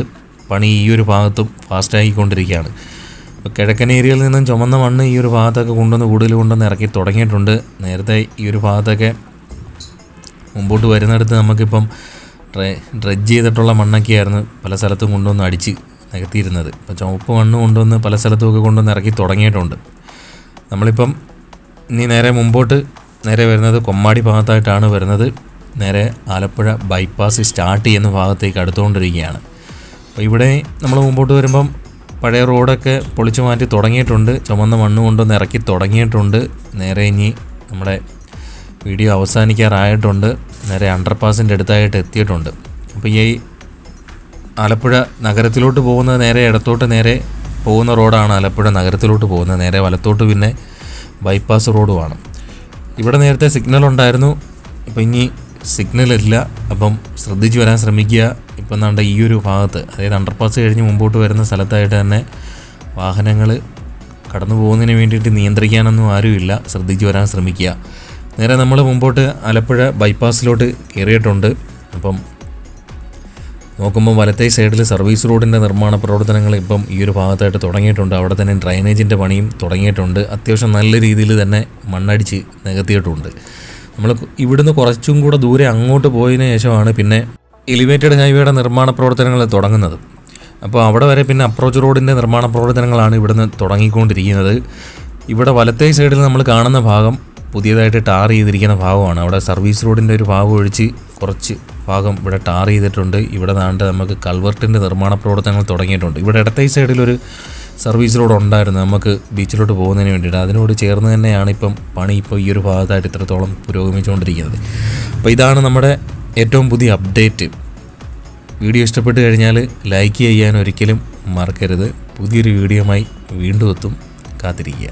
പണി ഈ ഒരു ഭാഗത്തും ഫാസ്റ്റായിക്കൊണ്ടിരിക്കുകയാണ്. ഇപ്പോൾ കിഴക്കൻ ഏരിയയിൽ നിന്നും ചുമന്ന മണ്ണ് ഈ ഒരു ഭാഗത്തൊക്കെ കൂടുതൽ കൊണ്ടുവന്ന് ഇറക്കി തുടങ്ങിയിട്ടുണ്ട്. നേരത്തെ ഈ ഒരു ഭാഗത്തൊക്കെ മുമ്പോട്ട് വരുന്നിടത്ത് നമുക്കിപ്പം ഡ്രഡ്ജ് ചെയ്തിട്ടുള്ള മണ്ണൊക്കെയായിരുന്നു പല സ്ഥലത്തും കൊണ്ടുവന്ന് അടിച്ച് നികത്തിയിരുന്നത്. ഇപ്പോൾ ചുവപ്പ് മണ്ണ് കൊണ്ടുവന്ന് പല സ്ഥലത്തുമൊക്കെ കൊണ്ടുവന്ന് ഇറക്കി തുടങ്ങിയിട്ടുണ്ട്. നമ്മളിപ്പം ഇനി നേരെ മുമ്പോട്ട് വരുന്നത് കൊമ്മാടി ഭാഗത്തായിട്ടാണ് വരുന്നത്. നേരെ ആലപ്പുഴ ബൈപ്പാസ് സ്റ്റാർട്ട് ചെയ്യുന്ന ഭാഗത്തേക്ക് അടുത്തുകൊണ്ടിരിക്കുകയാണ്. അപ്പോൾ ഇവിടെ നമ്മൾ മുമ്പോട്ട് വരുമ്പം പഴയ റോഡൊക്കെ പൊളിച്ചു മാറ്റി തുടങ്ങിയിട്ടുണ്ട്. ചുമന്ന മണ്ണ് കൊണ്ടൊന്ന് ഇറക്കി തുടങ്ങിയിട്ടുണ്ട്. നേരെ ഇനി നമ്മുടെ വീഡിയോ അവസാനിക്കാറായിട്ടുണ്ട്. നേരെ അണ്ടർപാസിൻ്റെ അടുത്തായിട്ട് എത്തിയിട്ടുണ്ട്. അപ്പോൾ ഈ ആലപ്പുഴ നഗരത്തിലോട്ട് പോകുന്നത് നേരെ ഇടത്തോട്ട് നേരെ പോകുന്ന റോഡാണ് ആലപ്പുഴ നഗരത്തിലോട്ട് പോകുന്നത്. നേരെ വലത്തോട്ട് പിന്നെ ബൈപ്പാസ് റോഡുമാണ്. ഇവിടെ നേരത്തെ സിഗ്നൽ ഉണ്ടായിരുന്നു. ഇപ്പോൾ ഇനി സിഗ്നലില്ല. അപ്പം ശ്രദ്ധിച്ച് വരാൻ ശ്രമിക്കുക. ഇപ്പം എന്താണ്ട് ഈ ഒരു ഭാഗത്ത്, അതായത് അണ്ടർപാസ് കഴിഞ്ഞ് മുമ്പോട്ട് വരുന്ന സ്ഥലത്തായിട്ട് തന്നെ വാഹനങ്ങൾ കടന്നു പോകുന്നതിന് വേണ്ടിയിട്ട് നിയന്ത്രിക്കാനൊന്നും ആരുമില്ല. ശ്രദ്ധിച്ച് വരാൻ ശ്രമിക്കുക. നേരെ നമ്മൾ മുമ്പോട്ട് ആലപ്പുഴ ബൈപ്പാസിലോട്ട് കയറിയിട്ടുണ്ട്. അപ്പം നോക്കുമ്പോൾ വലത്തേ സൈഡിൽ സർവീസ് റോഡിൻ്റെ നിർമ്മാണ പ്രവർത്തനങ്ങൾ ഇപ്പം ഈ ഒരു ഭാഗത്തായിട്ട് തുടങ്ങിയിട്ടുണ്ട്. അവിടെ തന്നെ ഡ്രൈനേജിൻ്റെ പണിയും തുടങ്ങിയിട്ടുണ്ട്. അത്യാവശ്യം നല്ല രീതിയിൽ തന്നെ മണ്ണടിച്ച് നികത്തിയിട്ടുണ്ട്. നമ്മൾ ഇവിടുന്ന് കുറച്ചും കൂടെ ദൂരെ അങ്ങോട്ട് പോയതിന് ശേഷമാണ് പിന്നെ എലിവേറ്റഡ് ഹൈവേയുടെ നിർമ്മാണ പ്രവർത്തനങ്ങൾ തുടങ്ങുന്നത്. അപ്പോൾ അവിടെ വരെ പിന്നെ അപ്രോച്ച് റോഡിൻ്റെ നിർമ്മാണ പ്രവർത്തനങ്ങളാണ് ഇവിടുന്ന് തുടങ്ങിക്കൊണ്ടിരിക്കുന്നത്. ഇവിടെ വലത്തേ സൈഡിൽ നമ്മൾ കാണുന്ന ഭാഗം പുതിയതായിട്ട് ടാർ ചെയ്തിരിക്കുന്ന ഭാഗമാണ്. അവിടെ സർവീസ് റോഡിൻ്റെ ഒരു ഭാഗം ഒഴിച്ച് കുറച്ച് ഭാഗം ഇവിടെ ടാർ ചെയ്തിട്ടുണ്ട്. ഇവിടെ നാണ്ട് നമുക്ക് കൾവർട്ടിൻ്റെ നിർമ്മാണ പ്രവർത്തനങ്ങൾ തുടങ്ങിയിട്ടുണ്ട്. ഇവിടെ ഇടത്തേ സൈഡിലൊരു സർവീസ് റോഡ് ഉണ്ടായിരുന്നു നമുക്ക് ബീച്ചിലോട്ട് പോകുന്നതിന് വേണ്ടിയിട്ട്. അതിനോട് ചേർന്ന് തന്നെയാണ് ഇപ്പം പണി ഇപ്പോൾ ഈ ഒരു ഭാഗത്തായിട്ട് ഇത്രത്തോളം പുരോഗമിച്ചുകൊണ്ടിരിക്കുന്നത്. അപ്പോൾ ഇതാണ് നമ്മുടെ ഏറ്റവും പുതിയ അപ്ഡേറ്റ്. വീഡിയോ ഇഷ്ടപ്പെട്ട് കഴിഞ്ഞാൽ ലൈക്ക് ചെയ്യാൻ ഒരിക്കലും മറക്കരുത്. പുതിയൊരു വീഡിയോയുമായി വീണ്ടും എത്തും. കാത്തിരിക്കുക.